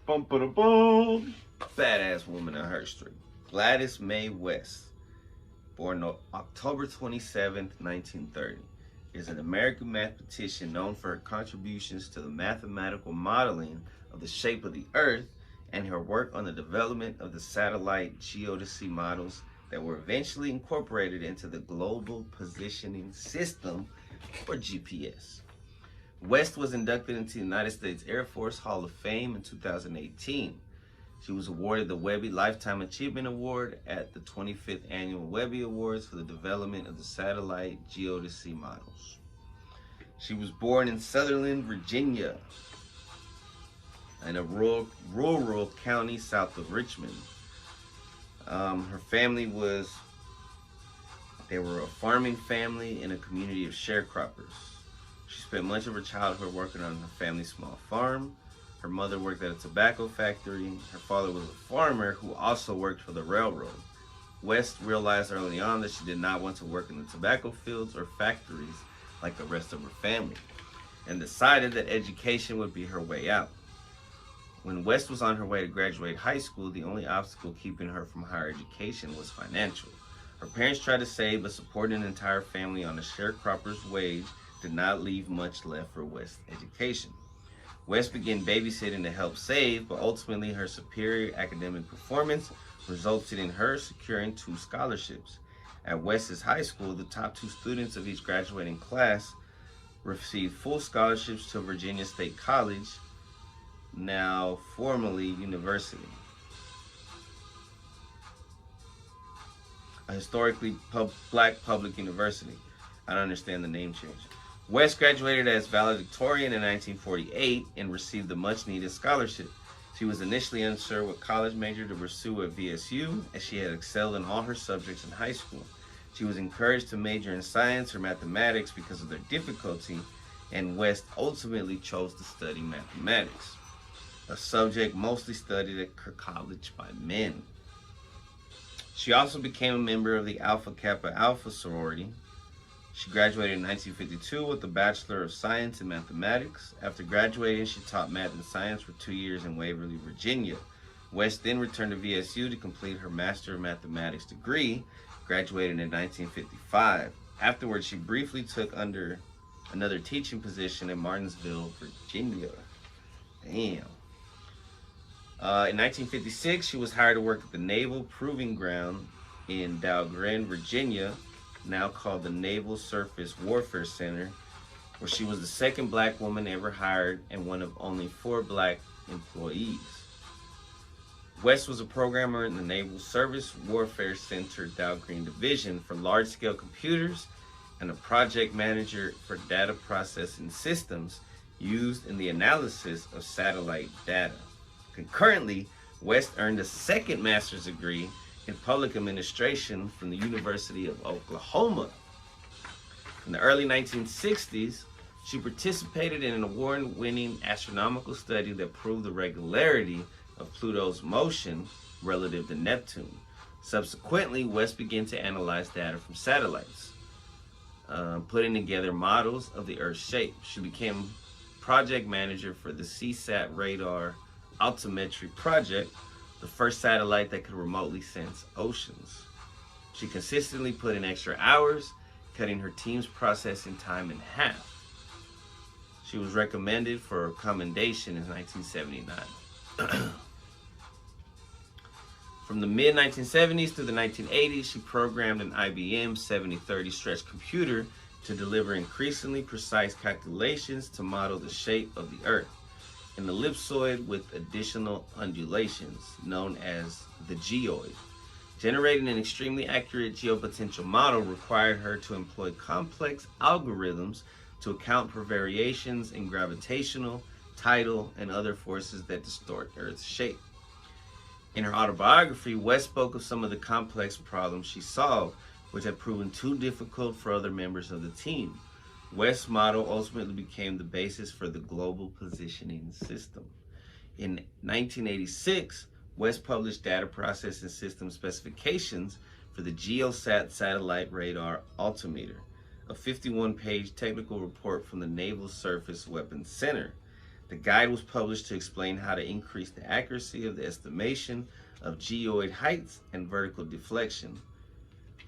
Bum, ba, da, boom. Badass woman in Herstory. Gladys Mae West, born October 27th, 1930, is an American mathematician known for her contributions to the mathematical modeling of the shape of the Earth and her work on the development of the satellite geodesy models that were eventually incorporated into the Global Positioning System, or GPS. West was inducted into the United States Air Force Hall of Fame in 2018. She was awarded the Webby Lifetime Achievement Award at the 25th Annual Webby Awards for the development of the satellite geodesy models. She was born in Sutherland, Virginia, in a rural county south of Richmond. Her family they were a farming family in a community of sharecroppers. She spent much of her childhood working on her family's small farm. Her mother worked at a tobacco factory. Her father was a farmer who also worked for the railroad. West realized early on that she did not want to work in the tobacco fields or factories like the rest of her family, and decided that education would be her way out. When West was on her way to graduate high school, the only obstacle keeping her from higher education was financial. Her parents tried to save, but supporting an entire family on a sharecropper's wage did not leave much left for West's education. West began babysitting to help save, but ultimately her superior academic performance resulted in her securing 2 scholarships. At West's high school, the top 2 students of each graduating class received full scholarships to Virginia State College, now formerly University, a historically black public university. I don't understand the name change. West graduated as valedictorian in 1948 and received the much-needed scholarship. She was initially unsure what college major to pursue at VSU, as she had excelled in all her subjects in high school. She was encouraged to major in science or mathematics because of their difficulty, and West ultimately chose to study mathematics, a subject mostly studied at her college by men. She also became a member of the Alpha Kappa Alpha sorority. She graduated in 1952 with a Bachelor of Science in Mathematics. After graduating, she taught math and science for 2 years in Waverly, Virginia. West then returned to VSU to complete her Master of Mathematics degree, graduating in 1955. Afterwards, she briefly took under another teaching position in Martinsville, Virginia. Damn. In 1956, she was hired to work at the Naval Proving Ground in Dahlgren, Virginia, now called the Naval Surface Warfare Center, where she was the second black woman ever hired and one of only 4 black employees. West was a programmer in the Naval Surface Warfare Center Dahlgren Division for large-scale computers and a project manager for data processing systems used in the analysis of satellite data. Concurrently, West earned a second master's degree in public administration from the University of Oklahoma. In the early 1960s, she participated in an award-winning astronomical study that proved the regularity of Pluto's motion relative to Neptune. Subsequently, West began to analyze data from satellites, putting together models of the Earth's shape. She became project manager for the CSAT radar altimetry project, the first satellite that could remotely sense oceans. She consistently put in extra hours, cutting her team's processing time in half. She was recommended for a commendation in 1979. From the mid-1970s through the 1980s, she programmed an IBM 7030 stretch computer to deliver increasingly precise calculations to model the shape of the Earth, an ellipsoid with additional undulations, known as the geoid. Generating an extremely accurate geopotential model required her to employ complex algorithms to account for variations in gravitational, tidal, and other forces that distort Earth's shape. In her autobiography, West spoke of some of the complex problems she solved, which had proven too difficult for other members of the team. West's model ultimately became the basis for the Global Positioning System. In 1986, West published data processing system specifications for the GeoSat satellite radar altimeter, a 51-page technical report from the Naval Surface Weapons Center. The guide was published to explain how to increase the accuracy of the estimation of geoid heights and vertical deflection,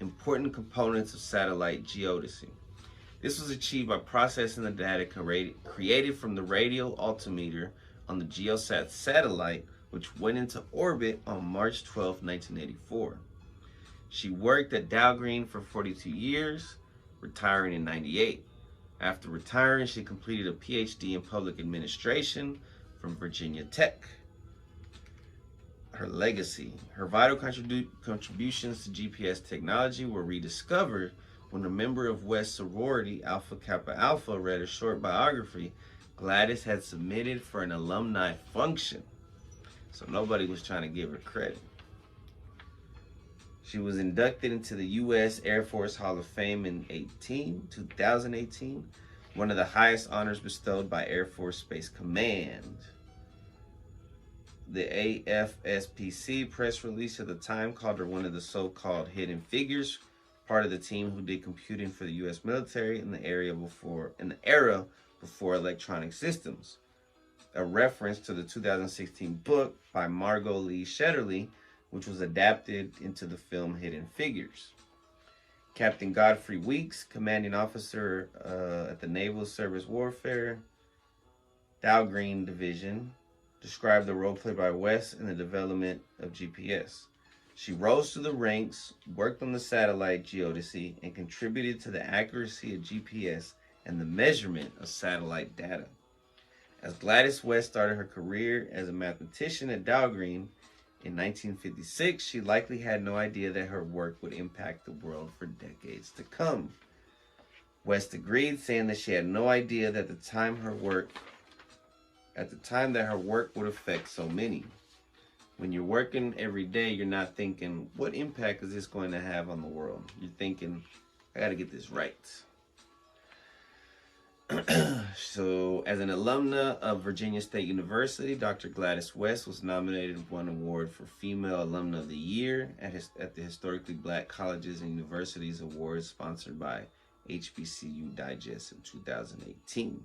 important components of satellite geodesy. This was achieved by processing the data created from the radial altimeter on the GeoSat satellite, which went into orbit on March 12, 1984. She worked at Dahlgren for 42 years, retiring in 98. After retiring, she completed a PhD in public administration from Virginia Tech. Her legacy. Her vital contributions to GPS technology were rediscovered when a member of West's sorority, Alpha Kappa Alpha, read a short biography Gladys had submitted for an alumni function. So nobody was trying to give her credit. She was inducted into the U.S. Air Force Hall of Fame in 2018, one of the highest honors bestowed by Air Force Space Command. The AFSPC press release at the time called her one of the so-called hidden figures, part of the team who did computing for the U.S. military in the era before electronic systems. A reference to the 2016 book by Margot Lee Shetterly, which was adapted into the film Hidden Figures. Captain Godfrey Weeks, commanding officer at the Naval Surface Warfare Dahlgren Division, described the role played by West in the development of GPS. She rose through the ranks, worked on the satellite geodesy, and contributed to the accuracy of GPS and the measurement of satellite data. As Gladys West started her career as a mathematician at Dahlgren, in 1956, she likely had no idea that her work would impact the world for decades to come. West agreed, saying that she had no idea that at the time that her work would affect so many. When you're working every day, you're not thinking, what impact is this going to have on the world? You're thinking, I got to get this right. So, as an alumna of Virginia State University, Dr. Gladys West was nominated for one award for Female Alumna of the Year at the Historically Black Colleges and Universities Awards sponsored by HBCU Digest in 2018.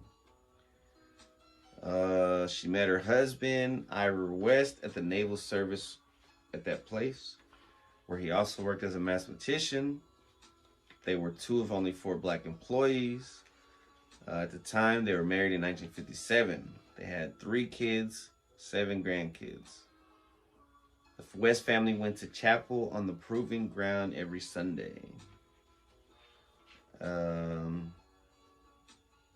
She met her husband, Ira West, at the Naval Service at that place, where he also worked as a mathematician. They were two of only 4 black employees. At the time, they were married in 1957. They had 3 kids, 7 grandkids. The West family went to chapel on the proving ground every Sunday.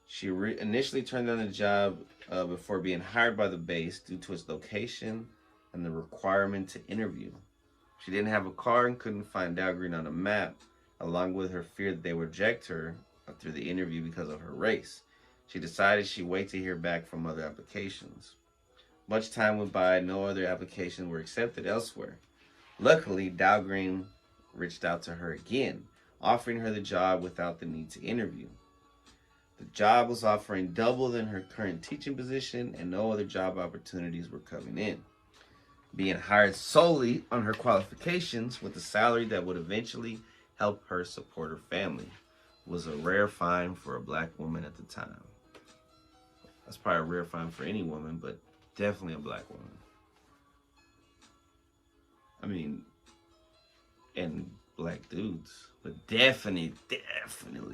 She initially turned down the job before being hired by the base due to its location and the requirement to interview. She didn't have a car and couldn't find Dahlgren on a map, along with her fear that they would reject her through the interview because of her race. She decided she'd wait to hear back from other applications. Much time went by, no other applications were accepted elsewhere. Luckily, Dahlgren reached out to her again, offering her the job without the need to interview. The job was offering double than her current teaching position, and no other job opportunities were coming in. Being hired solely on her qualifications with a salary that would eventually help her support her family was a rare find for a black woman at the time. That's probably a rare find for any woman, but definitely a black woman. I mean, and black dudes, but definitely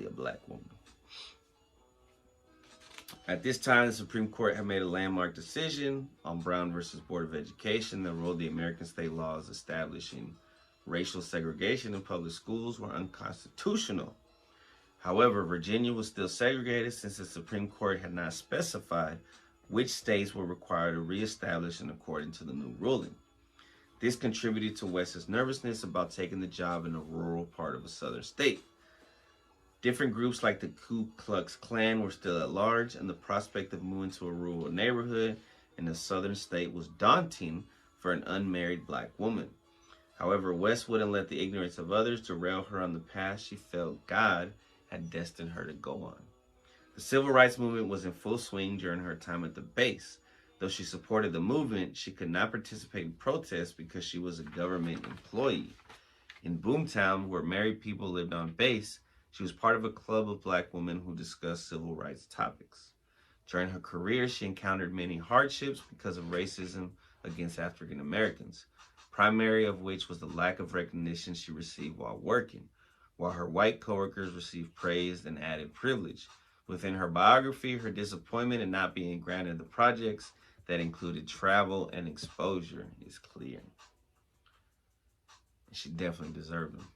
a black woman. At this time, the Supreme Court had made a landmark decision on Brown versus Board of Education that ruled the American state laws establishing racial segregation in public schools were unconstitutional. However, Virginia was still segregated since the Supreme Court had not specified which states were required to reestablish in accordance to the new ruling. This contributed to West's nervousness about taking the job in a rural part of a southern state. Different groups like the Ku Klux Klan were still at large, and the prospect of moving to a rural neighborhood in a southern state was daunting for an unmarried black woman. However, West wouldn't let the ignorance of others derail her on the path she felt God had destined her to go on. The civil rights movement was in full swing during her time at the base. Though she supported the movement, she could not participate in protests because she was a government employee. In Boomtown, where married people lived on base, she was part of a club of black women who discussed civil rights topics. During her career, she encountered many hardships because of racism against African Americans, primary of which was the lack of recognition she received while working, while her white coworkers received praise and added privilege. Within her biography, her disappointment in not being granted the projects that included travel and exposure is clear. She definitely deserved them.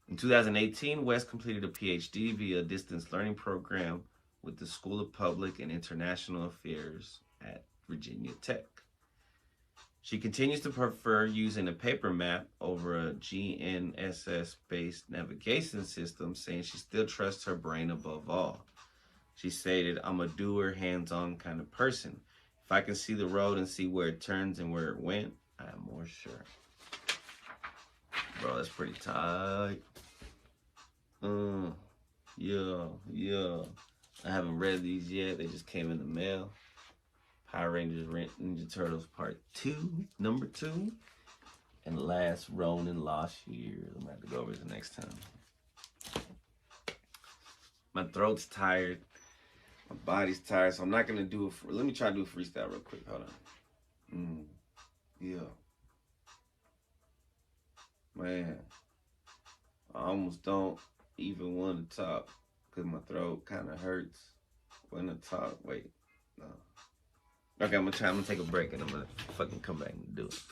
In 2018, West completed a PhD via a distance learning program with the School of Public and International Affairs at Virginia Tech. She continues to prefer using a paper map over a GNSS-based navigation system, saying she still trusts her brain above all. She stated, "I'm a doer, hands-on kind of person. If I can see the road and see where it turns and where it went, I am more sure." Bro, that's pretty tight. Yeah. I haven't read these yet. They just came in the mail. Power Rangers Ninja Turtles Part 2, number 2. And Last Ronin Lost Years. I'm going to have to go over it the next time. My throat's tired. My body's tired. So I'm not going to do it. Let me try to do a freestyle real quick. Hold on. Yeah. Man. I almost don't even want to talk because my throat kind of hurts when I talk. Wait. No. Okay, I'm going to take a break and I'm going to fucking come back and do it.